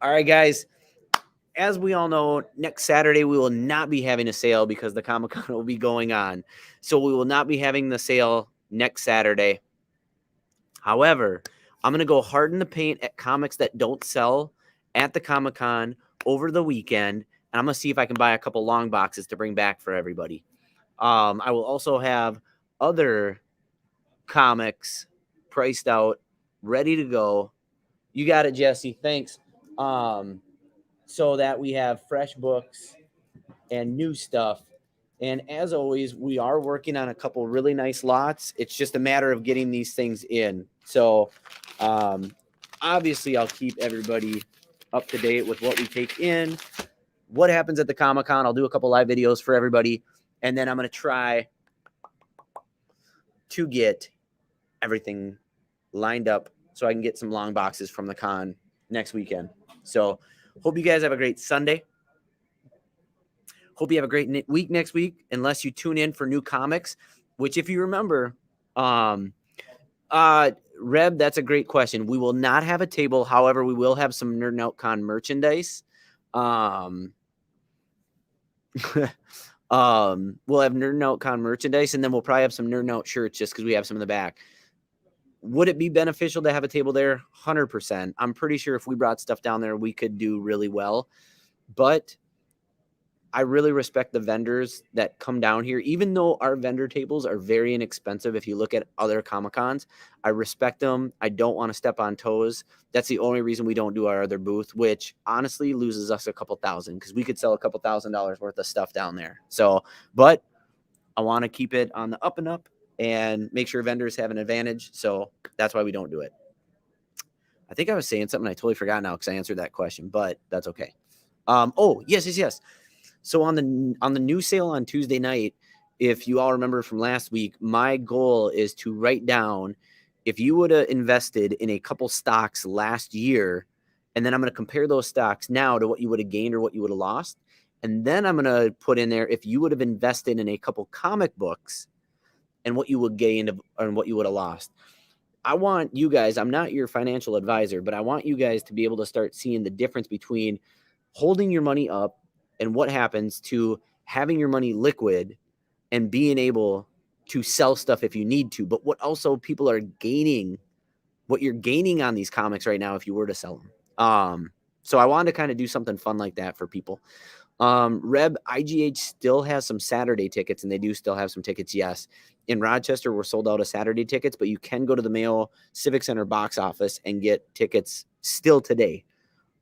All right, guys. As we all know, next Saturday we will not be having a sale because the Comic-Con will be going on. So we will not be having the sale next Saturday. However, I'm going to go hard in the paint at comics that don't sell at the Comic-Con over the weekend. And I'm going to see if I can buy a couple long boxes to bring back for everybody. I will also have other comics priced out, ready to go. You got it, Jesse. Thanks. So that we have fresh books and new stuff. And as always, we are working on a couple really nice lots. It's just a matter of getting these things in. So obviously, I'll keep everybody up to date with what we take in, what happens at the Comic-Con. I'll do a couple live videos for everybody. And then I'm going to try to get everything lined up so I can get some long boxes from the con next weekend. So hope you guys have a great Sunday. Hope you have a great week next week, unless you tune in for new comics, which if you remember, Reb, that's a great question. We will not have a table. However, we will have some Nerd Out Con merchandise. We'll have Nerd Out Con merchandise, and then we'll probably have some Nerd Out shirts just because we have some in the back. Would it be beneficial to have a table there? 100%. I'm pretty sure if we brought stuff down there, we could do really well. But I really respect the vendors that come down here. Even though our vendor tables are very inexpensive, if you look at other Comic-Cons, I respect them. I don't want to step on toes. That's the only reason we don't do our other booth, which honestly loses us a couple thousand because we could sell a couple $1,000s worth of stuff down there. So, but I want to keep it on the up and up and make sure vendors have an advantage. So that's why we don't do it. I think I was saying something I totally forgot now because I answered that question, but that's okay. Oh, yes. So on the new sale on Tuesday night, if you all remember from last week, my goal is to write down if you would have invested in a couple stocks last year, and then I'm going to compare those stocks now to what you would have gained or what you would have lost. And then I'm going to put in there if you would have invested in a couple comic books and what you would gain and what you would have lost. I want you guys, I'm not your financial advisor, but I want you guys to be able to start seeing the difference between holding your money up and what happens to having your money liquid and being able to sell stuff if you need to, but what also people are gaining, what you're gaining on these comics right now if you were to sell them. So I wanted to kind of do something fun like that for people. Reb, IGH still has some Saturday tickets, and they do still have some tickets, yes. In Rochester, we're sold out of Saturday tickets, but you can go to the Mayo Civic Center box office and get tickets still today.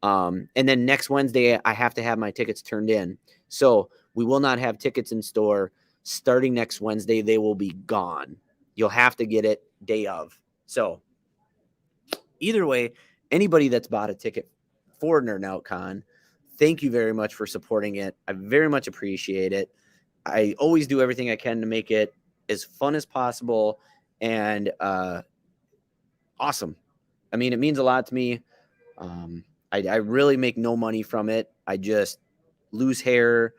And then next Wednesday, I have to have my tickets turned in. So we will not have tickets in store starting next Wednesday. They will be gone. You'll have to get it day of. So either way, anybody that's bought a ticket for Nerd Out Con, thank you very much for supporting it. I very much appreciate it. I always do everything I can to make it as fun as possible and awesome. I mean, it means a lot to me. I really make no money from it. I just lose hair,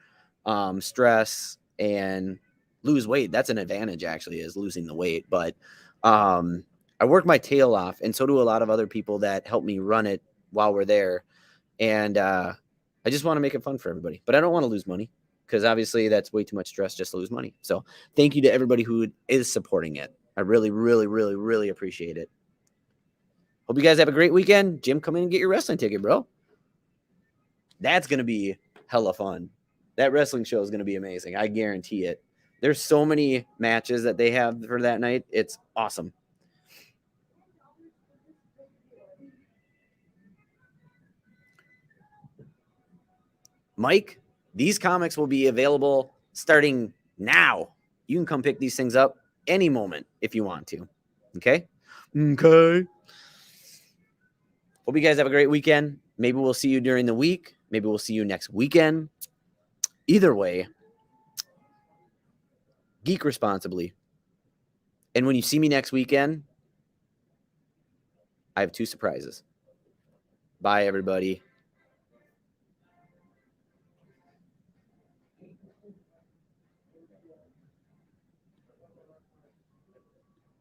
stress, and lose weight. That's an advantage, actually, is losing the weight. But I work my tail off, and so do a lot of other people that help me run it while we're there. And I just want to make it fun for everybody. But I don't want to lose money, because obviously that's way too much stress just to lose money. So thank you to everybody who is supporting it. I really, really, really, really appreciate it. Hope you guys have a great weekend. Jim, come in and get your wrestling ticket, bro. That's going to be hella fun. That wrestling show is going to be amazing. I guarantee it. There's so many matches that they have for that night. It's awesome. Mike, these comics will be available starting now. You can come pick these things up any moment if you want to. Okay? Okay. Hope you guys have a great weekend. Maybe we'll see you during the week. Maybe we'll see you next weekend. Either way, geek responsibly. And when you see me next weekend, I have 2 surprises. Bye, everybody.